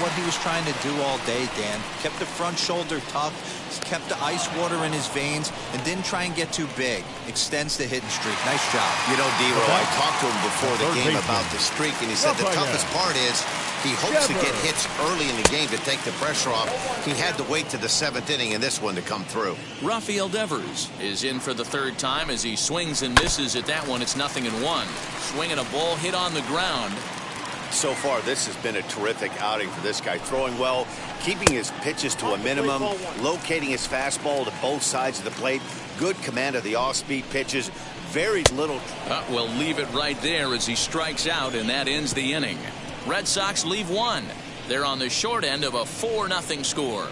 what he was trying to do all day, Dan. Kept the front shoulder tough, kept the ice water in his veins, and didn't try and get too big. Extends the hitting streak. Nice job. You know, D-Row, I talked to him before the game about the streak, and he said the toughest part is he hopes to get hits early in the game to take the pressure off. He had to wait to the 7th inning in this one to come through. Rafael Devers is in for the 3rd time as he swings and misses at that one. It's 0-1. Swinging a ball hit on the ground. So far, this has been a terrific outing for this guy. Throwing well, keeping his pitches to a minimum, locating his fastball to both sides of the plate, good command of the off-speed pitches, very little. We'll leave it right there as he strikes out, and that ends the inning. Red Sox leave one. They're on the short end of a 4-0 score.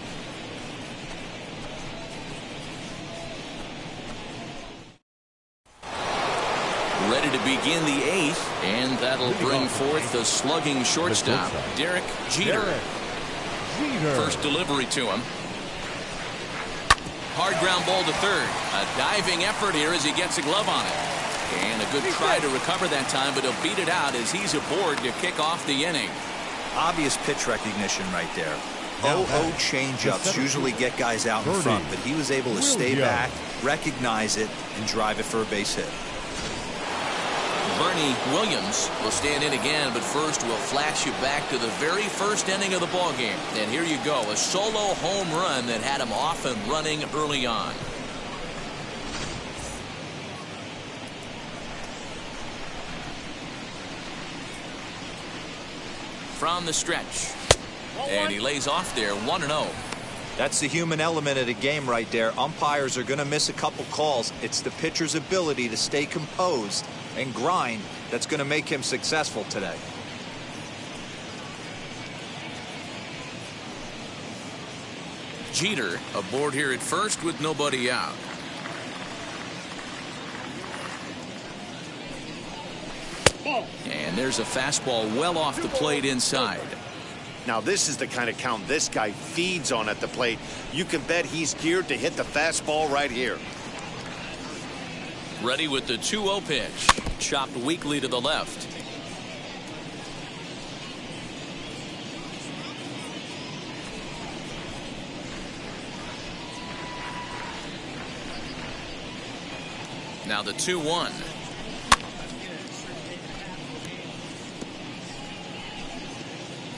Ready to begin the 8th, and that'll bring forth the slugging shortstop, Derrick Jeter. First delivery to him. Hard ground ball to third. A diving effort here as he gets a glove on it. And a good try to recover that time, but he'll beat it out as he's aboard to kick off the inning. Obvious pitch recognition right there. 0-0 changeups usually get guys out in front, but he was able to stay back, recognize it, and drive it for a base hit. Bernie Williams will stand in again, but first we'll flash you back to the very first inning of the ballgame. And here you go, a solo home run that had him off and running early on. From the stretch. And he lays off there, 1-0. That's the human element of the game right there. Umpires are going to miss a couple calls. It's the pitcher's ability to stay composed and grind that's going to make him successful today. Jeter aboard here at first with nobody out. And there's a fastball well off the plate inside. Now this is the kind of count this guy feeds on at the plate. You can bet he's geared to hit the fastball right here. Ready with the 2-0 pitch. Chopped weakly to the left. Now the 2-1.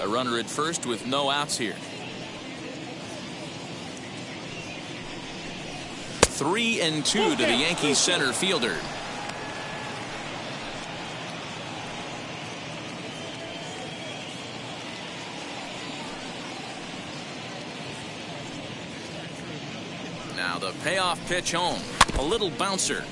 A runner at first with no outs here. 3-2 to the Yankees center fielder. Now the payoff pitch home. A little bouncer.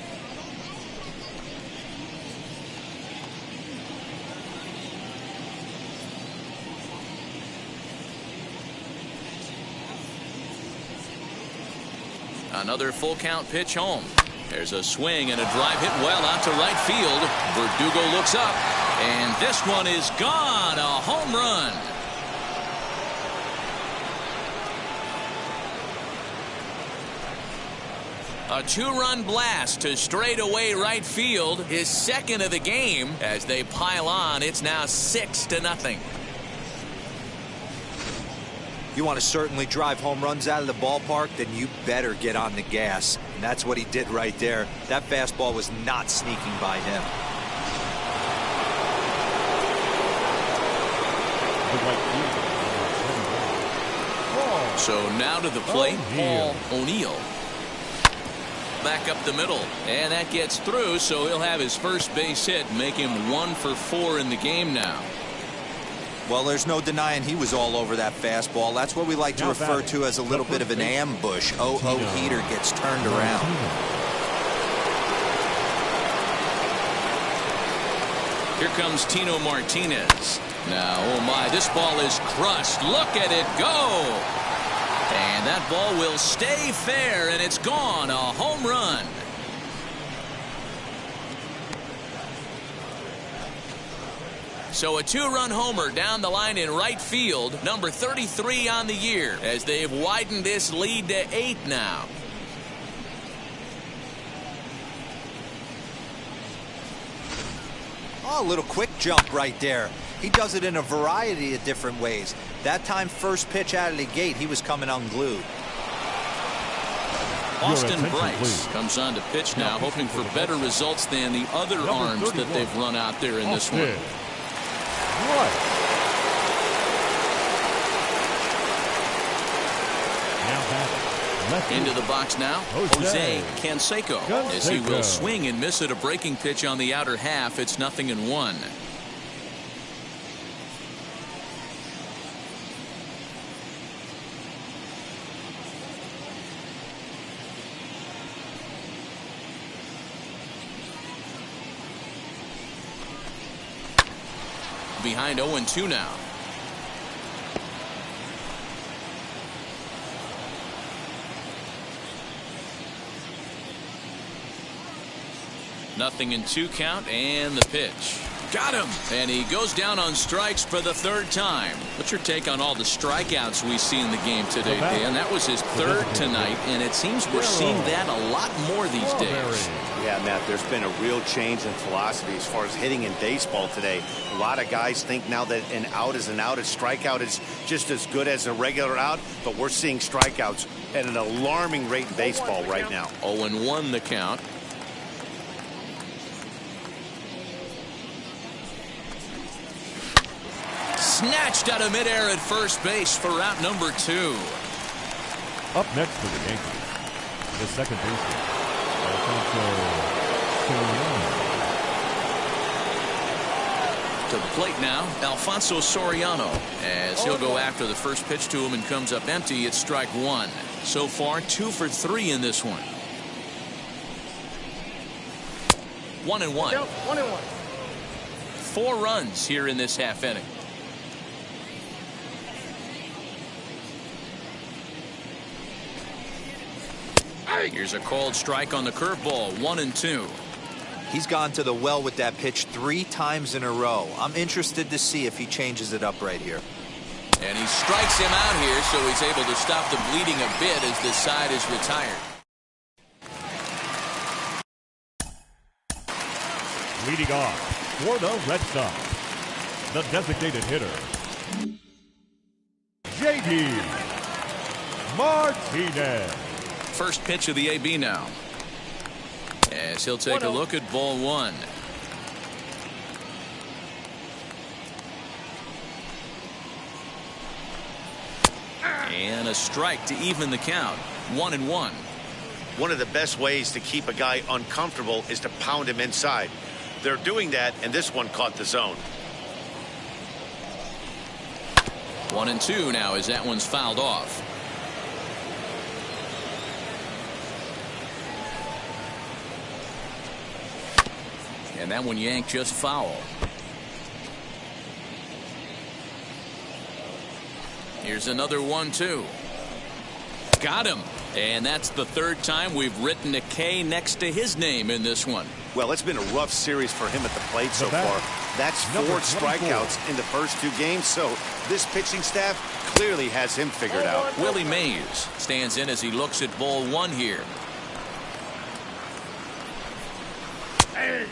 Another full count pitch home. There's a swing and a drive hit well out to right field. Verdugo looks up, and this one is gone. A home run. A 2-run blast to straightaway right field. His second of the game. As they pile on, it's now 6-0. You want to certainly drive home runs out of the ballpark, then you better get on the gas. And that's what he did right there. That fastball was not sneaking by him. So now to the plate, Paul O'Neill. Back up the middle, and that gets through, so he'll have his first base hit, make him 1 for 4 in the game now. Well, there's no denying he was all over that fastball. That's what we like to refer to as a little bit of an ambush. 0-0 heater gets turned around. Here comes Tino Martinez. Now, oh my, this ball is crushed. Look at it go. And that ball will stay fair, and it's gone. A home run. So a 2-run homer down the line in right field, number 33 on the year, as they've widened this lead to 8 now. Oh, a little quick jump right there. He does it in a variety of different ways. That time, first pitch out of the gate, he was coming unglued. Austin Bryce comes on to pitch now, hoping for better results than the other arms that they've run out there in this one. Into the box now, Jose Canseco, as he will swing and miss at a breaking pitch on the outer half. It's 0-1. behind 0-2 now. Nothing in 2 count, and the pitch. Got him! And he goes down on strikes for the 3rd time. What's your take on all the strikeouts we see in the game today, Dan? That was his 3rd tonight, and it seems we're seeing that a lot more these days. Yeah, Matt, there's been a real change in philosophy as far as hitting in baseball today. A lot of guys think now that an out is an out, a strikeout is just as good as a regular out, but we're seeing strikeouts at an alarming rate in baseball right now. 0-1 the count. Snatched out of midair at first base for route number 2. Up next for the Yankees, the second baseman, Alfonso Soriano. To the plate now, Alfonso Soriano, as he'll go after the first pitch to him and comes up empty. It's strike 1. So far, 2 for 3 in this one. 1-1. 1-1. 4 runs here in this half inning. Here's a called strike on the curveball. 1-2. He's gone to the well with that pitch 3 times in a row. I'm interested to see if he changes it up right here. And he strikes him out here, so he's able to stop the bleeding a bit as this side is retired. Leading off for the Red Sox, the designated hitter, J.D. Martinez. First pitch of the AB now, as he'll take a look at ball 1. And a strike to even the count. 1-1. One of the best ways to keep a guy uncomfortable is to pound him inside. They're doing that, and this one caught the zone. 1-2 now as that one's fouled off. And that one yanked just foul. Here's another 1-2. Got him. And that's the 3rd time we've written a K next to his name in this one. Well, it's been a rough series for him at the plate so far. That's 4 strikeouts in the first 2 games, so this pitching staff clearly has him figured out. Willie Mays stands in as he looks at ball 1 here.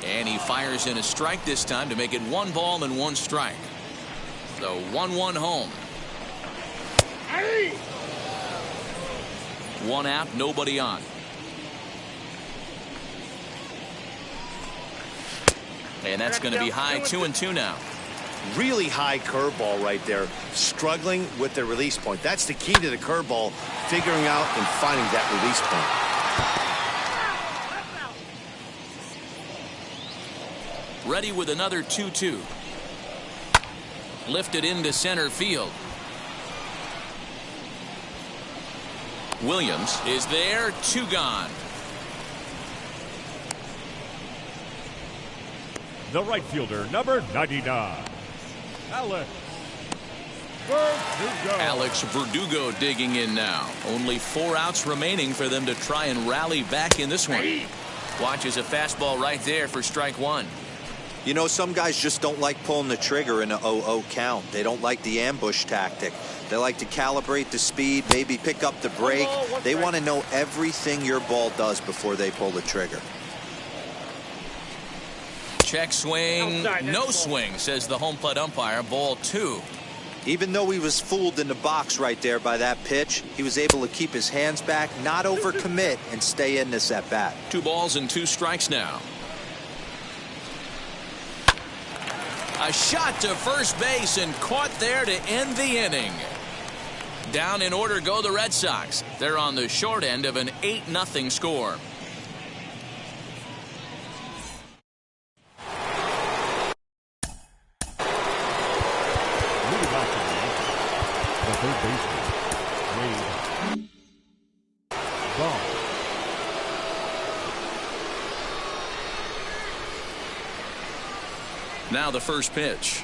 And he fires in a strike this time to make it 1 ball and 1 strike. So 1-1 home. 1 out, nobody on. And that's going to be high. 2-2 now. Really high curveball right there. Struggling with the release point. That's the key to the curveball, figuring out and finding that release point. Ready with another 2-2. Lifted into center field. Williams is there. 2 gone. The right fielder, number 99, Alex Verdugo. Alex Verdugo digging in now. Only 4 outs remaining for them to try and rally back in this one. Watches a fastball right there for strike 1. You know, some guys just don't like pulling the trigger in a 0-0 count. They don't like the ambush tactic. They like to calibrate the speed, maybe pick up the brake. They want to know everything your ball does before they pull the trigger. Check swing, no swing, says the home plate umpire. Ball 2. Even though he was fooled in the box right there by that pitch, he was able to keep his hands back, not overcommit, and stay in this at bat. 2 balls and 2 strikes now. A shot to first base and caught there to end the inning. Down in order go the Red Sox. They're on the short end of an 8-0 score. Leading off the third baseman, Ball. Now the first pitch.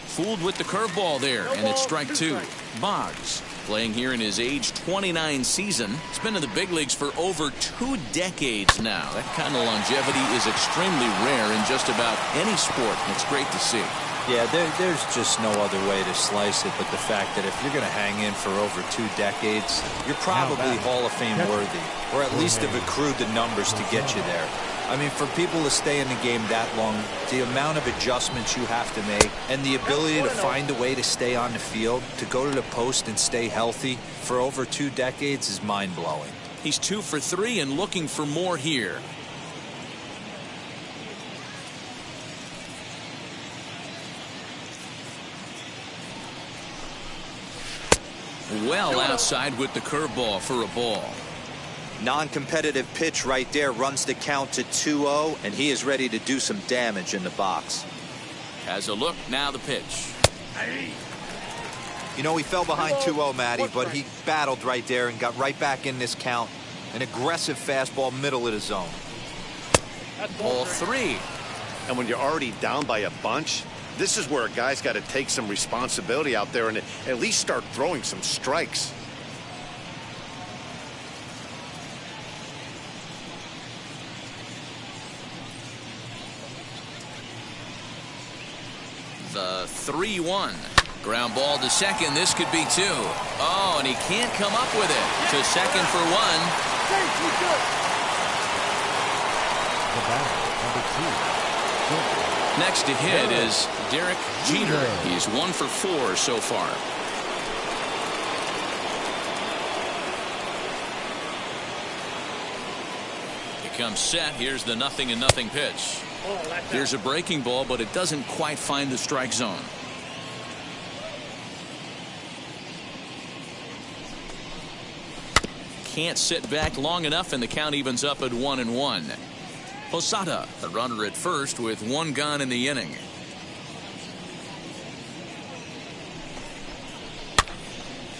Fooled with the curveball there, and it's strike two. Boggs, playing here in his age 29 season. He's been in the big leagues for over 2 decades now. That kind of longevity is extremely rare in just about any sport. It's great to see. Yeah, there's just no other way to slice it but the fact that if you're going to hang in for over 2 decades, you're probably Hall of Fame worthy, or at least have accrued the numbers to get you there. I mean, for people to stay in the game that long, the amount of adjustments you have to make and the ability to find a way to stay on the field, to go to the post and stay healthy for over 2 decades is mind-blowing. He's 2 for 3 and looking for more here. Well outside with the curveball for a ball. Non-competitive pitch right there, runs the count to 2-0, and he is ready to do some damage in the box. Has a look, now the pitch. You know, he fell behind 2-0, Matty, but he battled right there and got right back in this count. An aggressive fastball, middle of the zone. Ball 3. And when you're already down by a bunch, this is where a guy's got to take some responsibility out there and at least start throwing some strikes. The 3-1. Ground ball to second. This could be 2. Oh, and he can't come up with it. To second for 1. Next to hit is Derrick Jeter. He's 1 for 4 so far. He comes set. Here's the 0-0 pitch. Here's a breaking ball, but it doesn't quite find the strike zone. Can't sit back long enough, and the count evens up at 1-1. Posada, the runner at first with 1 gone in the inning.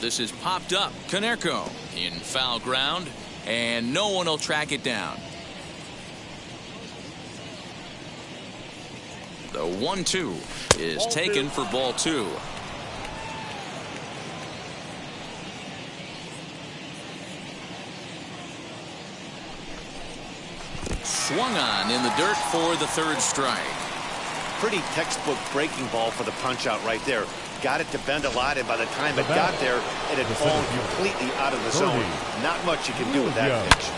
This is popped up. Canseco in foul ground, and no one will track it down. The 1-2 is taken for ball 2. Swung on in the dirt for the 3rd strike. Pretty textbook breaking ball for the punch out right there. Got it to bend a lot, and by the time it got there, it had fallen completely out of the zone. Not much you can do with that pitch.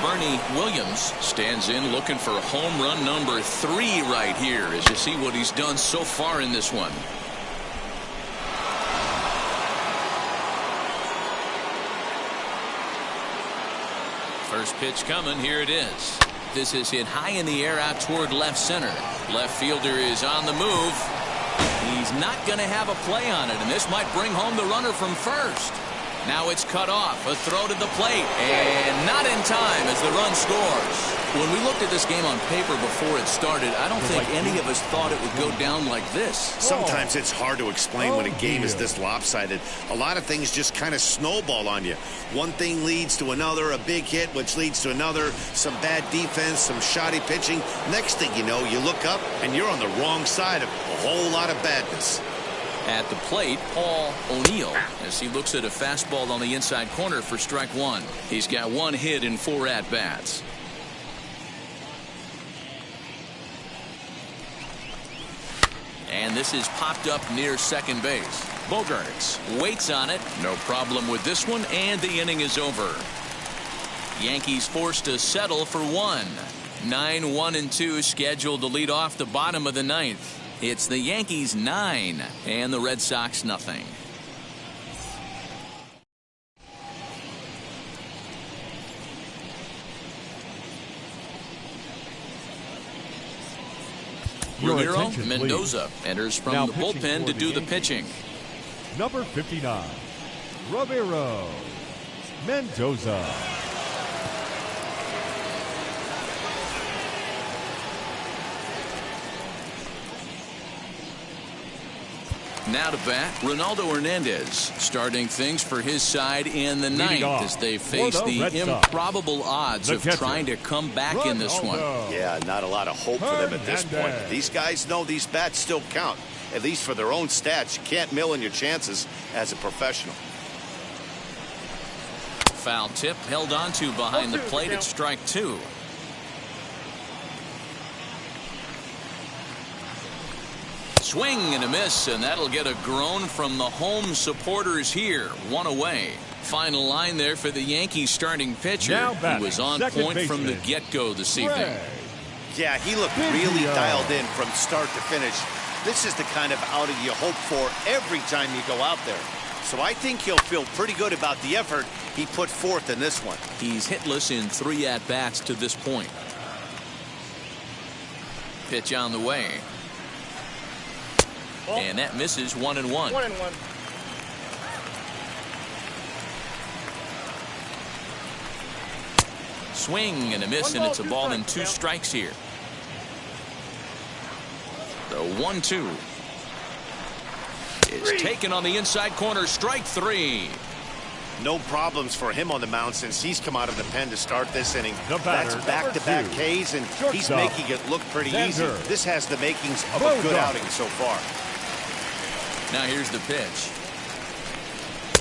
Bernie Williams stands in looking for home run number 3 right here as you see what he's done so far in this one. First pitch coming. Here it is. This is hit high in the air out toward left center. Left fielder is on the move. He's not going to have a play on it, and this might bring home the runner from first. Now it's cut off. A throw to the plate, and not in time as the run scores. When we looked at this game on paper before it started, I don't think any of us thought it would go down like this. Sometimes it's hard to explain when a game is this lopsided. A lot of things just kind of snowball on you. One thing leads to another, a big hit, which leads to another, some bad defense, some shoddy pitching. Next thing you know, you look up, and you're on the wrong side of a whole lot of badness. At the plate, Paul O'Neill, as he looks at a fastball on the inside corner for strike 1. He's got 1 hit in 4 at-bats. And this is popped up near second base. Bogarts waits on it. No problem with this one, and the inning is over. Yankees forced to settle for 1. 9-1-2 scheduled to lead off the bottom of the 9th. It's the Yankees 9 and the Red Sox nothing. Ramiro Mendoza enters from the bullpen to do the pitching. Number 59, Ramiro Mendoza. Now to bat, Ronaldo Hernandez, starting things for his side in the ninth as they face the improbable odds of trying to come back in this one. Yeah, not a lot of hope for them at this point. These guys know these bats still count, at least for their own stats. You can't mill in your chances as a professional. Foul tip held on to behind the plate at strike 2. Swing and a miss, and that'll get a groan from the home supporters here. 1 away. Final line there for the Yankees starting pitcher. He was on point from the get-go this evening. Yeah, he looked really dialed in from start to finish. This is the kind of outing you hope for every time you go out there. So I think he'll feel pretty good about the effort he put forth in this one. He's hitless in 3 at-bats to this point. Pitch on the way. And that misses 1-1. 1-1. Swing and a miss, and it's a ball and 2 strikes here. The 1-2 is taken on the inside corner. Strike 3. No problems for him on the mound since he's come out of the pen to start this inning. That's back-to-back Ks, and he's making it look pretty easy. This has the makings of a good outing so far. Now here's the pitch.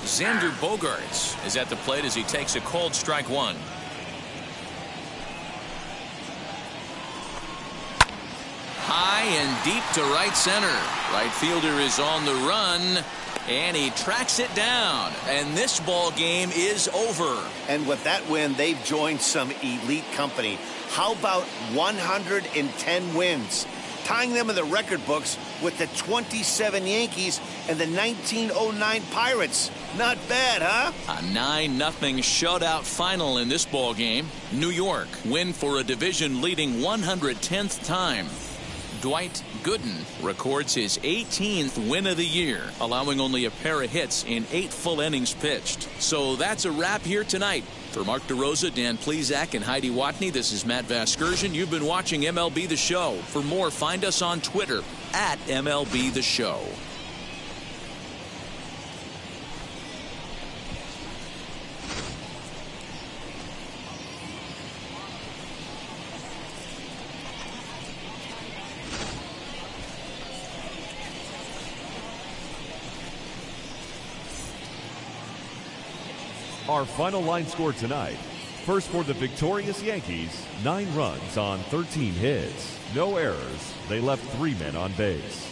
Xander Bogaerts is at the plate as he takes a cold strike 1. High and deep to right center. Right fielder is on the run, and he tracks it down. And this ball game is over. And with that win, they've joined some elite company. How about 110 wins? Tying them in the record books with the 27 Yankees and the 1909 Pirates. Not bad, huh? A 9-0 shutout final in this ball game. New York win for a division-leading 110th time. Dwight Gooden records his 18th win of the year, allowing only a pair of hits in 8 full innings pitched. So that's a wrap here tonight. For Mark DeRosa, Dan Plesac, and Heidi Watney, this is Matt Vasgersian. You've been watching MLB The Show. For more, find us on Twitter at MLB The Show. Our final line score tonight. First for the victorious Yankees, 9 runs on 13 hits. No errors. They left 3 men on base.